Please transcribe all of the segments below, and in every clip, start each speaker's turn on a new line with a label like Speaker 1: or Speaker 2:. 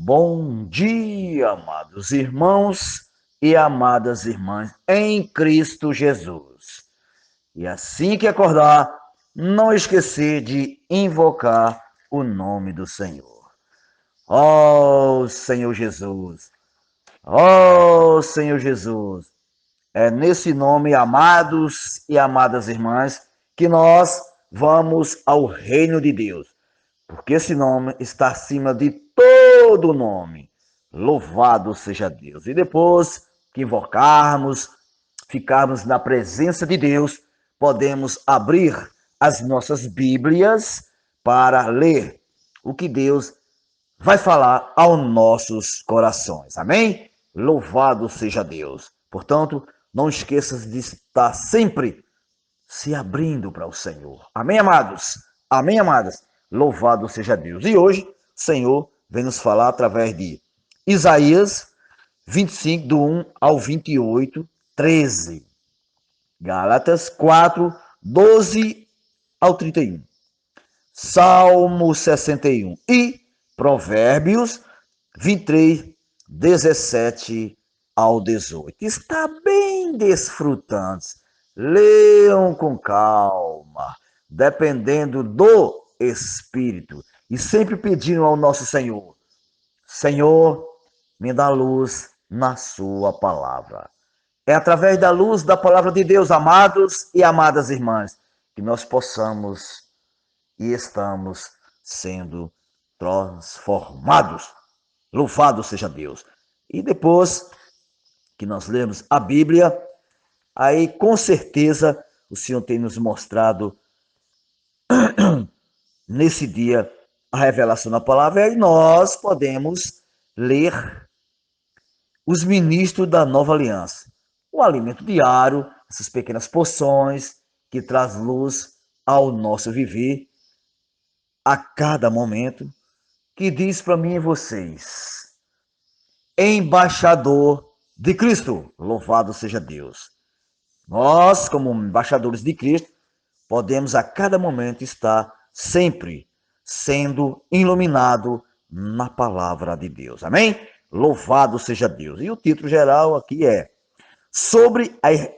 Speaker 1: Bom dia, amados irmãos e amadas irmãs em Cristo Jesus. E assim que acordar, não esquecer de invocar o nome do Senhor. Ó Senhor Jesus, ó Senhor Jesus, é nesse nome, amados e amadas irmãs, que nós vamos ao reino de Deus, porque esse nome está acima de todo nome. Louvado seja Deus. E depois que invocarmos, ficarmos na presença de Deus, podemos abrir as nossas Bíblias para ler o que Deus vai falar aos nossos corações. Amém? Louvado seja Deus. Portanto, não esqueças de estar sempre se abrindo para o Senhor. Amém, amados? Amém, amadas? Louvado seja Deus. E hoje, o Senhor vem nos falar através de Isaías 25, do 1 ao 28, 13. Gálatas 4, 12 ao 31. Salmo 61 e Provérbios 23, 17 ao 18. Está bem desfrutantes. Leiam com calma, dependendo do Espírito e sempre pedindo ao nosso Senhor: Senhor, me dá luz na sua palavra. É através da luz da palavra de Deus, amados e amadas irmãs, que nós possamos e estamos sendo transformados. Louvado seja Deus. E depois que nós lemos a Bíblia, aí com certeza o Senhor tem nos mostrado nesse dia a revelação da palavra e nós podemos ler os ministros da nova aliança. O alimento diário, essas pequenas porções que traz luz ao nosso viver a cada momento, que diz para mim e vocês: embaixador de Cristo, louvado seja Deus. Nós, como embaixadores de Cristo, podemos a cada momento estar sempre sendo iluminado na palavra de Deus. Amém? Louvado seja Deus. E o título geral aqui é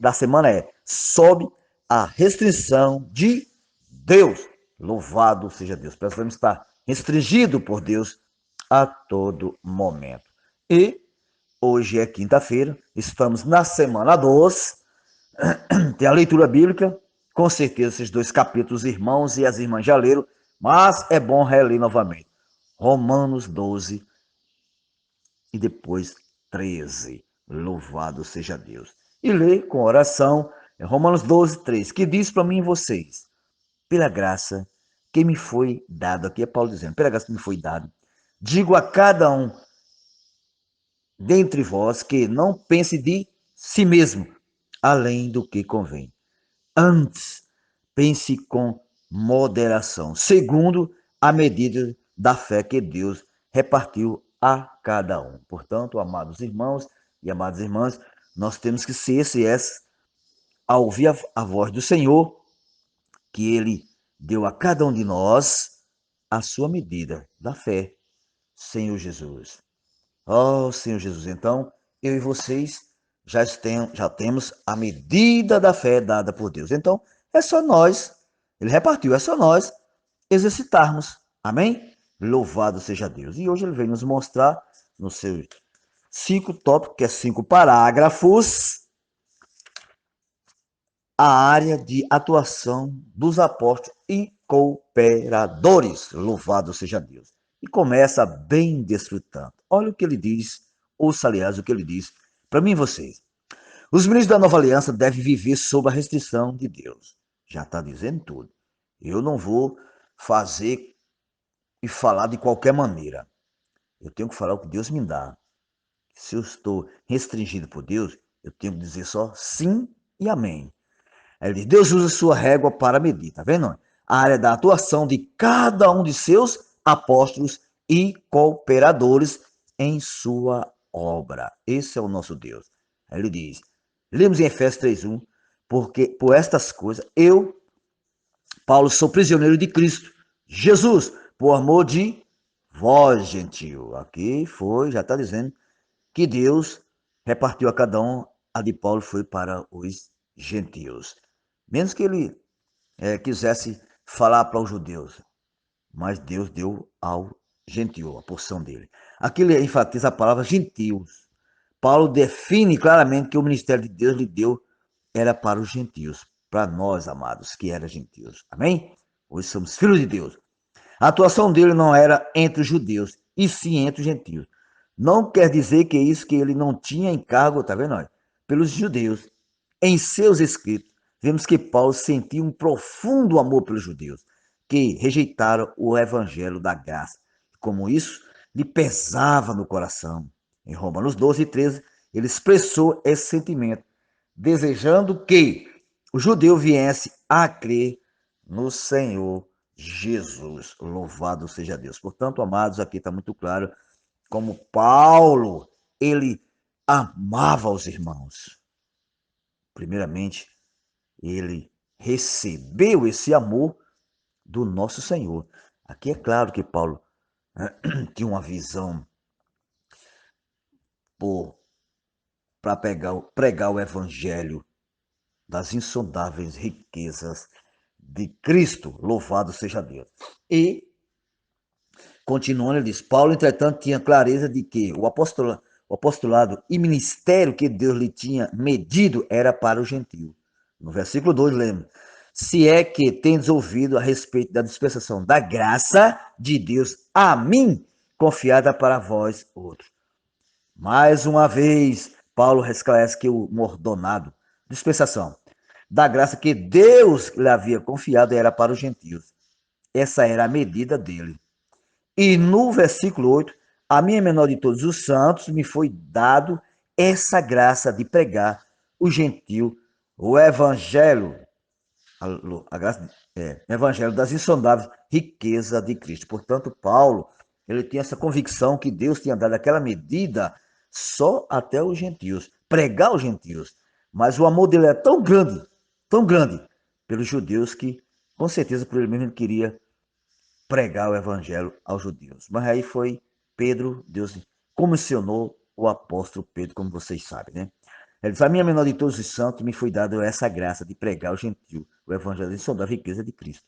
Speaker 1: da semana é sobre a restrição de Deus. Louvado seja Deus. Precisamos estar restringido por Deus a todo momento. E hoje é quinta-feira, estamos na semana 2, tem a leitura bíblica, com certeza esses dois capítulos, irmãos e as irmãs já leram, mas é bom reler novamente. Romanos 12 e depois 13. Louvado seja Deus. E lê com oração Romanos 12, 3, que diz para mim e vocês: pela graça que me foi dada, aqui é Paulo dizendo, pela graça que me foi dada, digo a cada um dentre vós que não pense de si mesmo, além do que convém. Antes, pense com moderação, segundo a medida da fé que Deus repartiu a cada um. Portanto, amados irmãos e amadas irmãs, nós temos que ser esse a ouvir a voz do Senhor, que Ele deu a cada um de nós a sua medida da fé, Senhor Jesus. Oh, Senhor Jesus, então, eu e vocês já temos a medida da fé dada por Deus. Então, é só nós, Ele repartiu, é só nós exercitarmos. Amém? Louvado seja Deus. E hoje Ele vem nos mostrar, nos seus 5 tópicos, que é 5 parágrafos, a área de atuação dos apóstolos e cooperadores. Louvado seja Deus. E começa bem desfrutando. Olha o que ele diz, ouça, aliás, o que ele diz para mim e vocês. Os ministros da nova aliança devem viver sob a restrição de Deus. Já está dizendo tudo. Eu não vou fazer e falar de qualquer maneira. Eu tenho que falar o que Deus me dá. Se eu estou restringido por Deus, eu tenho que dizer só sim e amém. Ele diz: Deus usa sua régua para medir, tá vendo? A área da atuação de cada um de seus apóstolos e cooperadores em sua obra. Esse é o nosso Deus. Aí ele diz, lemos em Efésios 3:1, porque por estas coisas Paulo, sou prisioneiro de Cristo, Jesus, por amor de vós, gentio. Aqui foi, já está dizendo que Deus repartiu a cada um, a de Paulo foi para os gentios. Menos que ele quisesse falar para os judeus, mas Deus deu ao gentio, a porção dele. Aqui ele enfatiza a palavra gentios. Paulo define claramente que o ministério de Deus lhe deu era para os gentios, para nós, amados, que eram gentios. Amém? Hoje somos filhos de Deus. A atuação dele não era entre os judeus, e sim entre os gentios. Não quer dizer que é isso que ele não tinha encargo, tá vendo? Pelos judeus. Em seus escritos, vemos que Paulo sentia um profundo amor pelos judeus, que rejeitaram o evangelho da graça. Como isso lhe pesava no coração. Em Romanos 12 e 13, ele expressou esse sentimento, desejando que o judeu viesse a crer no Senhor Jesus. Louvado seja Deus. Portanto, amados, aqui está muito claro como Paulo, ele amava os irmãos. Primeiramente, ele recebeu esse amor do nosso Senhor. Aqui é claro que Paulo tinha uma visão para pregar o evangelho das insondáveis riquezas de Cristo. Louvado seja Deus. E, continuando, ele diz, Paulo, entretanto, tinha clareza de que o apostolado e ministério que Deus lhe tinha medido era para o gentio. No versículo 2, lembra? Se é que tendes ouvido a respeito da dispensação da graça de Deus a mim, confiada para vós outros. Mais uma vez, Paulo esclarece que o mordonado, dispensação da graça que Deus lhe havia confiado era para os gentios. Essa era a medida dele. E no versículo 8, a minha menor de todos os santos me foi dado essa graça de pregar o gentil, o evangelho, a graça, evangelho das insondáveis riquezas de Cristo. Portanto, Paulo, ele tinha essa convicção que Deus tinha dado aquela medida só até os gentios, pregar os gentios. Mas o amor dele é tão grande pelos judeus que, com certeza, por ele mesmo ele queria pregar o evangelho aos judeus. Mas aí foi Pedro, Deus comissionou o apóstolo Pedro, como vocês sabem, né? Ele diz, a minha menor de todos os santos me foi dada essa graça de pregar ao gentio o evangelho da riqueza de Cristo.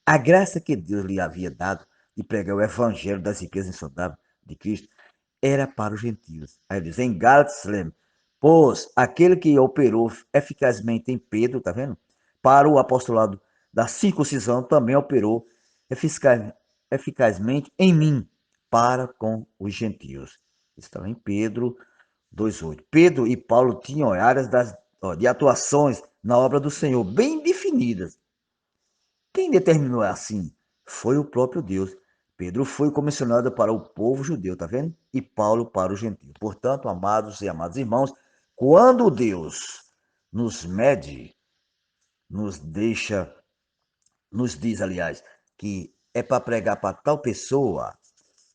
Speaker 1: A graça que Deus lhe havia dado de pregar o evangelho das riquezas insondáveis de Cristo era para os gentios. Aí ele diz, em Gálatas, lembra, pois aquele que operou eficazmente em Pedro, tá vendo? Para o apostolado da circuncisão, também operou eficazmente em mim, para com os gentios. Isso está em Pedro 2,8. Pedro e Paulo tinham áreas de atuações na obra do Senhor bem definidas. Quem determinou assim? Foi o próprio Deus. Pedro foi comissionado para o povo judeu, tá vendo? E Paulo para o gentio. Portanto, amados e amados irmãos, quando Deus nos mede, nos deixa, nos diz, aliás, que é para pregar para tal pessoa,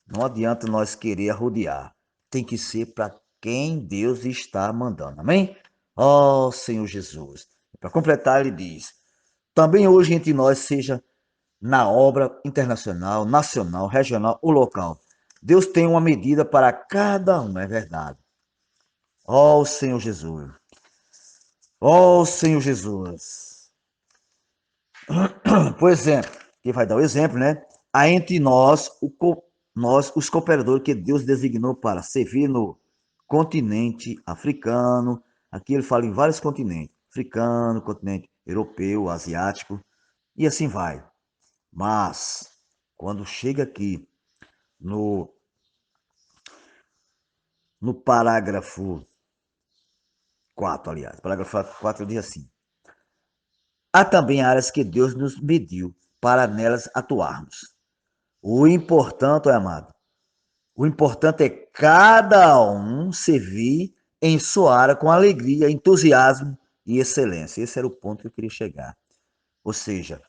Speaker 1: não adianta nós querer arrodear. Tem que ser para quem Deus está mandando. Amém? Ó Senhor Jesus. Para completar, ele diz: também hoje entre nós seja na obra internacional, nacional, regional ou local. Deus tem uma medida para cada um, é verdade. Ó Senhor Jesus. Ó Senhor Jesus. Por exemplo, que vai dar o exemplo, né? Há entre nós, os cooperadores que Deus designou para servir no continente africano. Aqui ele fala em vários continentes: africano, continente europeu, asiático, e assim vai. Mas, quando chega aqui no, no parágrafo 4, aliás, parágrafo 4 diz assim: há também áreas que Deus nos mediu para nelas atuarmos. O importante, amado, o importante é cada um servir em sua área com alegria, entusiasmo e excelência. Esse era o ponto que eu queria chegar. Ou seja,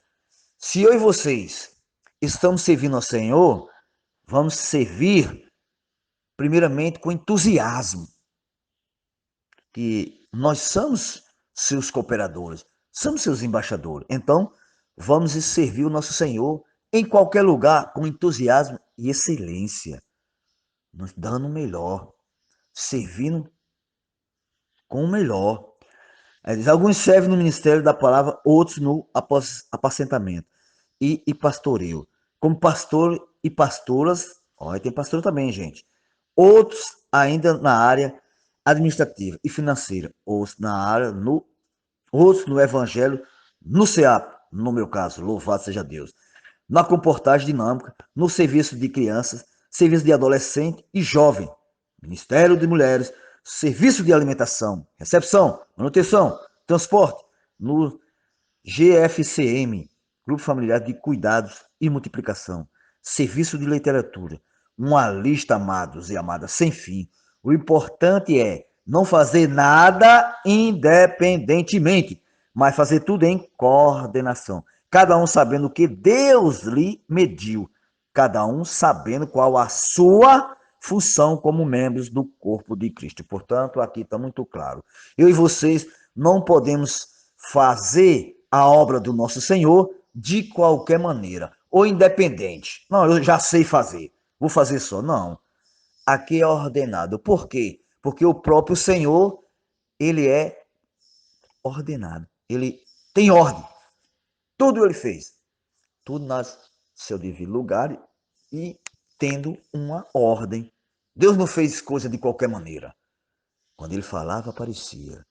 Speaker 1: se eu e vocês estamos servindo ao Senhor, vamos servir primeiramente com entusiasmo, que nós somos seus cooperadores, somos seus embaixadores. Então, vamos servir o nosso Senhor em qualquer lugar com entusiasmo e excelência, nos dando o melhor, servindo com o melhor. Alguns servem no ministério da palavra, outros no apacentamento e pastoreio. Como pastor e pastoras, olha, tem pastor também, gente. Outros ainda na área administrativa e financeira, outros no evangelho, no CEAP, no meu caso, louvado seja Deus. Na comportagem dinâmica, no serviço de crianças, serviço de adolescente e jovem, Ministério de Mulheres, serviço de alimentação, recepção, manutenção, transporte, no GFCM, Grupo Familiar de Cuidados e Multiplicação, serviço de literatura, uma lista, amados e amadas, sem fim. O importante é não fazer nada independentemente, mas fazer tudo em coordenação. Cada um sabendo o que Deus lhe mediu, cada um sabendo qual a sua função como membros do corpo de Cristo. Portanto, aqui está muito claro. Eu e vocês não podemos fazer a obra do nosso Senhor de qualquer maneira, ou independente. Não, eu já sei fazer, vou fazer só. Não, aqui é ordenado. Por quê? Porque o próprio Senhor, ele é ordenado. Ele tem ordem. Tudo ele fez. Tudo nas seu devido lugar e tendo uma ordem. Deus não fez coisa de qualquer maneira. Quando ele falava, aparecia.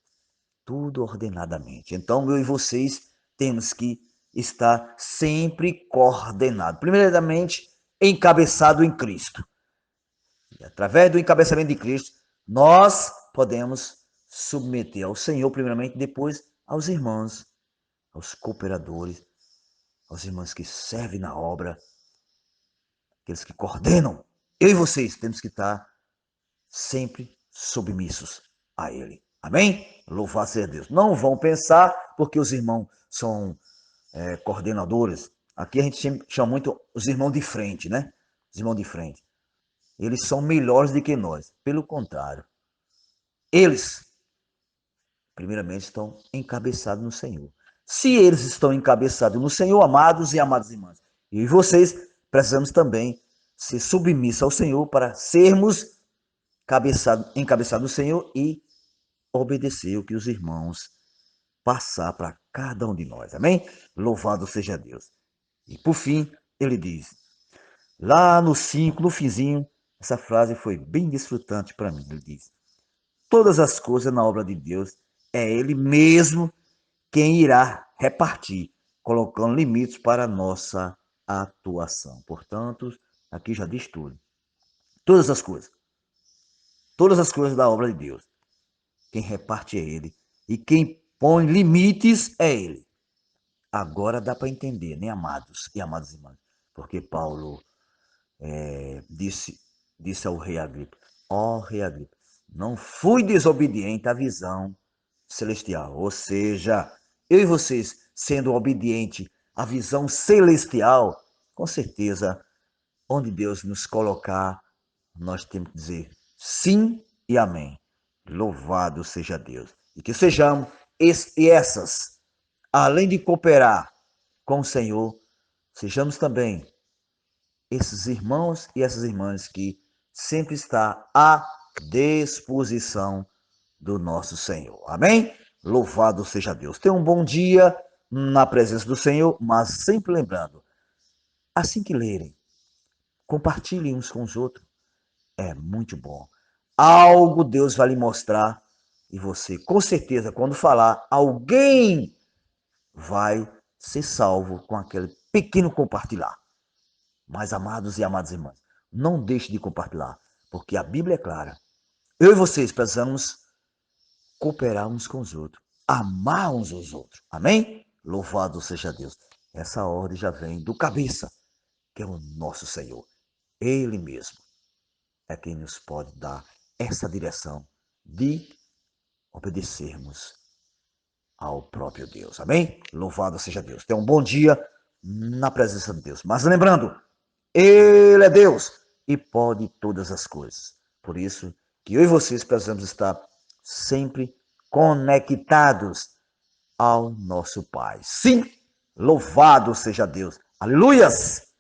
Speaker 1: Tudo ordenadamente. Então, eu e vocês temos que estar sempre coordenado. Primeiramente, encabeçado em Cristo. E através do encabeçamento de Cristo, nós podemos submeter ao Senhor, primeiramente, depois aos irmãos, aos cooperadores, aos irmãos que servem na obra, aqueles que coordenam. Eu e vocês temos que estar sempre submissos a Ele. Amém? Louvado seja Deus. Não vão pensar, porque os irmãos são coordenadores. Aqui a gente chama muito os irmãos de frente, né? Os irmãos de frente. Eles são melhores do que nós. Pelo contrário. Eles, primeiramente, estão encabeçados no Senhor. Se eles estão encabeçados no Senhor, amados e amadas irmãs, e vocês precisamos também ser submissos ao Senhor para sermos encabeçados no Senhor e obedecer o que os irmãos passar para cada um de nós. Amém? Louvado seja Deus. E por fim, ele diz, lá no 5, no finzinho, essa frase foi bem desfrutante para mim. Ele diz, todas as coisas na obra de Deus é Ele mesmo quem irá repartir, colocando limites para a nossa atuação. Portanto, aqui já diz tudo. Todas as coisas da obra de Deus. Quem reparte é Ele. E quem põe limites é Ele. Agora dá para entender, né, amados e amadas irmãs? Porque Paulo disse ao rei Agripa, rei Agripa, não fui desobediente à visão celestial. Ou seja, eu e vocês sendo obediente à visão celestial, com certeza, onde Deus nos colocar, nós temos que dizer sim e amém. Louvado seja Deus. E que sejamos essas, além de cooperar com o Senhor, sejamos também esses irmãos e essas irmãs que sempre está à disposição do nosso Senhor. Amém? Louvado seja Deus. Tenha um bom dia na presença do Senhor, mas sempre lembrando, assim que lerem, compartilhem uns com os outros. É muito bom. Algo Deus vai lhe mostrar e você, com certeza, quando falar, alguém vai ser salvo com aquele pequeno compartilhar. Mas, amados e amadas irmãs, não deixe de compartilhar, porque a Bíblia é clara. Eu e vocês precisamos cooperar uns com os outros, amar uns aos outros. Amém? Louvado seja Deus. Essa ordem já vem do cabeça, que é o nosso Senhor. Ele mesmo é quem nos pode dar essa direção de obedecermos ao próprio Deus. Amém? Louvado seja Deus. Tenha um bom dia na presença de Deus. Mas lembrando, Ele é Deus e pode todas as coisas. Por isso que eu e vocês precisamos estar sempre conectados ao nosso Pai. Sim, louvado seja Deus. Aleluias!